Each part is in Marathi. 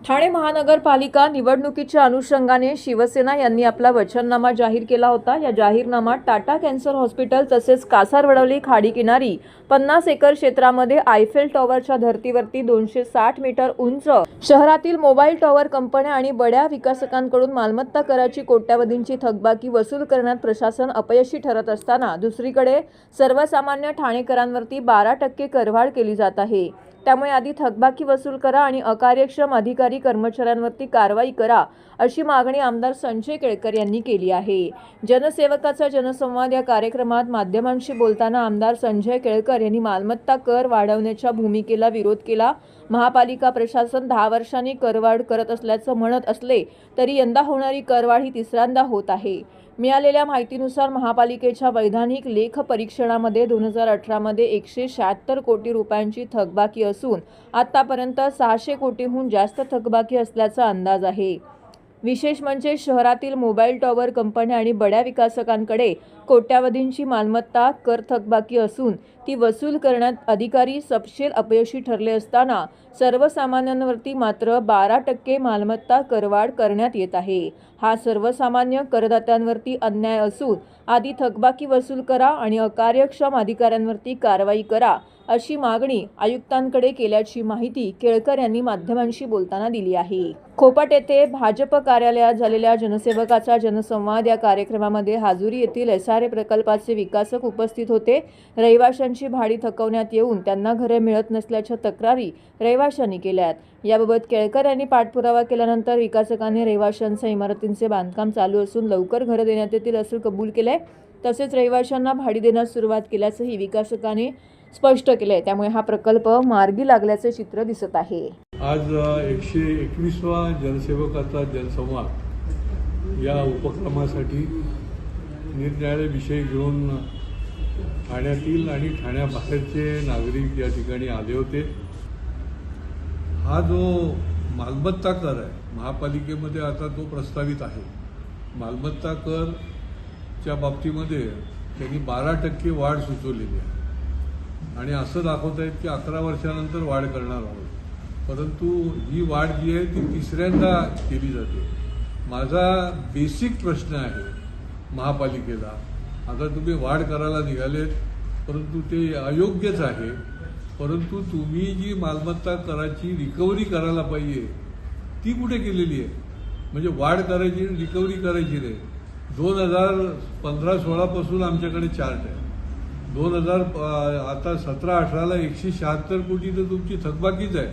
ठाणे महानगरपालिका निवडणुकीच्या अनुषंगाने शिवसेना यांनी आपला वचननामा जाहीर केला होता। या जाहीरनाम्यात टाटा कॅन्सर हॉस्पिटल तसेच कासारवडवली खाडी किनारी 50 एकर क्षेत्रामध्ये आयफेल टॉवरच्या धर्तीवरती 260 मीटर उंच शहरातील मोबाईल टॉवर कंपन्या आणि बड्या विकासकांकडून मालमत्ता कराची कोट्यावधींची थकबाकी वसूल करण्यात प्रशासन अपयशी ठरत असताना दुसरीकडे सर्वसामान्य ठाणेकरांवरती 12% करवाढ केली जात आहे। त्यामुळे आधी थकबाकी वसूल करा आणि अकार्यक्षम अधिकारी कर्मचाऱ्यांवरती कारवाई करा अशी मागणी आमदार संजय केळकर यांनी केली आहे। जनसेवकाचा जनसंवाद या कार्यक्रमात माध्यमांशी बोलताना आमदार संजय केळकर यांनी मालमत्ता कर वाढवण्याच्या भूमिकेला विरोध केला। महापालिका प्रशासन 10 वर्षांनी करवाढ करत असल्याचं म्हणत असले तरी यंदा होणारी करवाढ ही तिसऱ्यांदा होत आहे। मिळालेल्या माहितीनुसार महापालिकेच्या वैधानिक लेख परीक्षणामध्ये 2018 मध्ये 176 कोटी रुपयांची थकबाकी असून आतापर्यंत 600 कोटीहून जास्त थकबाकी असल्याचा अंदाज आहे। विशेष म्हणजे शहरातील मोबाईल टॉवर कंपन्या आणि बड्या विकासकांकडे कोट्यावधींची मालमत्ता कर थकबाकी असून ती वसूल करण्यात अधिकारी सपशेल अपयशी ठरले असताना सर्वसामान्यांवरती मात्र 12% मालमत्ता करवाढ करण्यात येत आहे। हा सर्वसामान्य करदात्यांवरती अन्याय असून आधी थकबाकी वसूल करा आणि अकार्यक्षम अधिकाऱ्यांवरती कारवाई करा अशी मागणी आयुक्तांकडे केल्याची माहिती केळकर यांनी माध्यमांशी बोलताना दिली आहे। खोपट येथे भाजप कार्यालयात झालेल्या जनसेवकाचा जनसंवाद या कार्यक्रमामध्ये हाजुरी येथील SRA प्रकल्पाचे विकासक उपस्थित होते। रहिवाशांची भाडी थकवण्यात येऊन त्यांना घरे मिळत नसल्याच्या तक्रारी रहिवाशांनी केल्यात। याबाबत केळकर यांनी पाठपुरावा केल्यानंतर विकासकांनी रहिवाशांच्या इमारतींचे बांधकाम चालू असून लवकर घरे देण्यात येतील असे कबूल केले। तसेच रहिवाशांना भाडी देण्यास सुरुवात केल्याचंही विकासकांनी स्पष्ट केले। त्यामुळे हा प्रकल्प मार्गी लागल्याचे चित्र दिसत आहे। आज 121वा जनसेवकाचा जनसंवाद या उपक्रमासाठी निरनिराळे विषय घेऊन ठाण्यातील आणि ठाण्याबाहेरचे नागरिक या ठिकाणी आले होते। हा जो मालमत्ता कर आहे महापालिकेमध्ये आता तो प्रस्तावित आहे। मालमत्ता करच्या बाबतीमध्ये त्यांनी 12% वाढ सुचवलेली आहे आणि असं दाखवत आहेत की 11 वर्षानंतर वाढ करणार आहोत, परंतु ही वाढ जी आहे ती तिसऱ्यांदा केली जाते। माझा बेसिक प्रश्न आहे महापालिकेला, आता तुम्ही वाढ करायला निघालेत परंतु ते अयोग्यच आहे। परंतु तुम्ही जी मालमत्ता कराची रिकव्हरी करायला पाहिजे ती कुठे केलेली आहे? म्हणजे वाढ करायची रिकव्हरी करायची नाही। 2015-16 पासून आमच्याकडे चार्ट आहे। 2000 आता 17-18ला 176 कोटी तर तुमची थकबाकीच आहे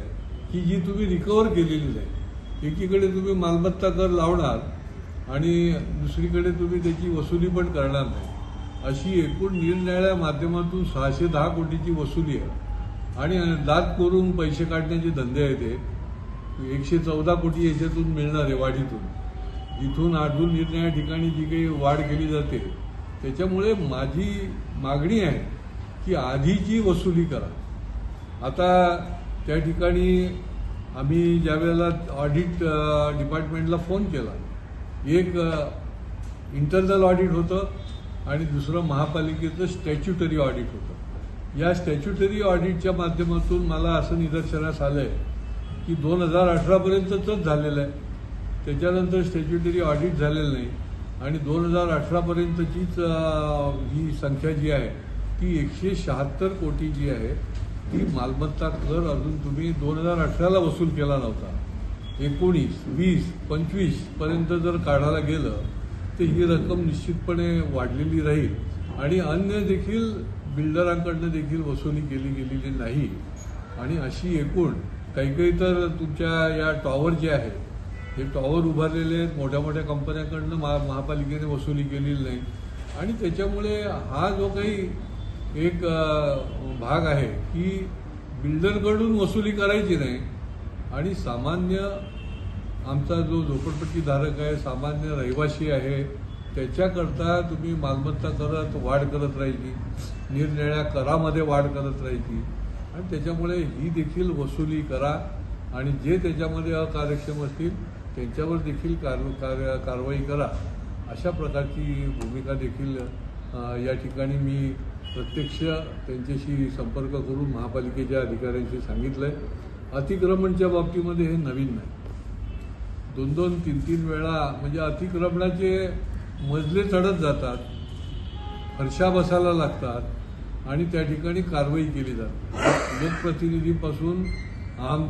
की जी तुम्ही रिकव्हर केलेली नाही। एकीकडे तुम्ही मालमत्ता कर लावणार आणि दुसरीकडे तुम्ही त्याची वसुली पण करणार नाही। अशी एकूण निरनिराळ्या माध्यमातून 610 कोटीची वसुली आहे आणि दात करून पैसे काढण्याचे धंदे आहेत। ते 114 कोटी याच्यातून मिळणार आहे वाढीतून। इथून अजून निरनिराळ्या ठिकाणी जी काही वाढ केली जाते त्याच्यामुळे माझी मागणी आहे की आधीची वसुली करा। आता त्या ठिकाणी आम्ही ज्या वेळेला ऑडिट डिपार्टमेंटला फोन केला, एक इंटरनल ऑडिट होतं आणि दुसरं महापालिकेचं स्टॅच्युटरी ऑडिट होतं। या स्टॅच्युटरी ऑडिटच्या माध्यमातून मला असं निदर्शनास आलं आहे की 2018पर्यंतच झालेलं आहे, त्याच्यानंतर स्टॅच्युटरी ऑडिट झालेलं नाही आणि 2018पर्यंतचीच ही संख्या जी आहे ती 176 कोटी जी आहे ती मालमत्ता कर अजून तुम्ही 2018ला वसूल केला नव्हता। 19, 20, 25 पर्यंत जर काढायला गेलं तर ही रक्कम निश्चितपणे वाढलेली राहील आणि अन्य देखील बिल्डरांकडनं देखील वसुली केली गेलेली नाही। आणि अशी एकूण काही तर तुमच्या या टॉवर जे आहे हे टॉवर उभारलेले आहेत, मोठ्या मोठ्या कंपन्यांकडनं महापालिकेने वसुली केलेली नाही आणि त्याच्यामुळे हा जो काही एक भाग आहे की बिल्डरकडून वसुली करायची नाही आणि सामान्य आमचा जो झोपडपट्टीधारक आहे, सामान्य रहिवासी आहे, त्याच्याकरता तुम्ही मालमत्ता करत वाढ करत राहायची, निरनिराळ्या करामध्ये वाढ करत राहायची आणि त्याच्यामुळे ही देखील वसुली करा आणि जे त्याच्यामध्ये अकार्यक्षम असतील त्यांच्यावर देखील कारवाई करा। अशा प्रकारची भूमिका देखील या ठिकाणी मी प्रत्यक्ष त्यांच्याशी संपर्क करून महापालिकेच्या अधिकाऱ्यांशी सांगितलं आहे। अतिक्रमणच्या बाबतीमध्ये हे नवीन नाही। 2-2, 3-3 वेळा म्हणजे अतिक्रमणाचे मजले चढत जातात, फरशा बसायला लागतात आणि त्या ठिकाणी कारवाई केली जाते. लोकप्रतिनिधीपासून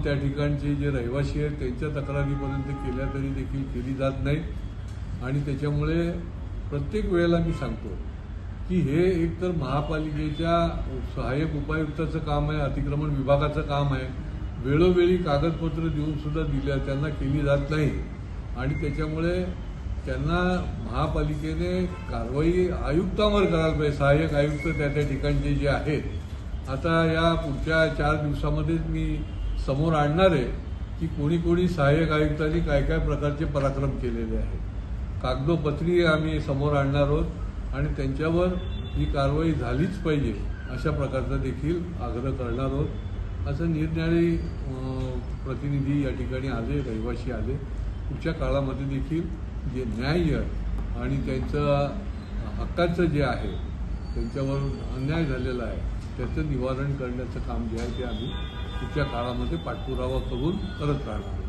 त्या ठिकाणचे जे रहिवासी आहेत त्यांच्या तक्रारीपर्यंत केल्या तरी देखील केली जात नाही. आणि त्याच्यामुळे प्रत्येक वेळेला मी सांगतो की हे एकतर महापालिकेच्या सहाय्यक उपायुक्ताचं काम आहे, अतिक्रमण विभागाचं काम आहे. वेळोवेळी कागदपत्र देऊन सुद्धा त्यांना केली जात नाही आणि त्याच्यामुळे त्यांना महापालिकेने कारवाई आयुक्तांवर करायला पाहिजे. सहाय्यक आयुक्त त्या ठिकाणचे जे आहेत, आता या पुढच्या 4 दिवसामध्येच मी समोर आणणार आहे की कोणी सहाय्यक आयुक्तांनी काय काय प्रकारचे पराक्रम केलेले आहेत. कागदोपत्री आम्ही समोर आणणार आहोत आणि त्यांच्यावर ही कारवाई झालीच पाहिजे अशा प्रकारचा देखील आग्रह करणार आहोत. असं निरनिराळे प्रतिनिधी या ठिकाणी आले, रहिवासी आले. पुढच्या काळामध्ये देखील जे न्याय्य आणि त्यांचं हक्काचं जे आहे, त्यांच्यावर अन्याय झालेला आहे त्याचं निवारण करण्याचं काम जे आहे ते आम्ही पुढच्या काळामध्ये पाठपुरावा करून करत राहणार.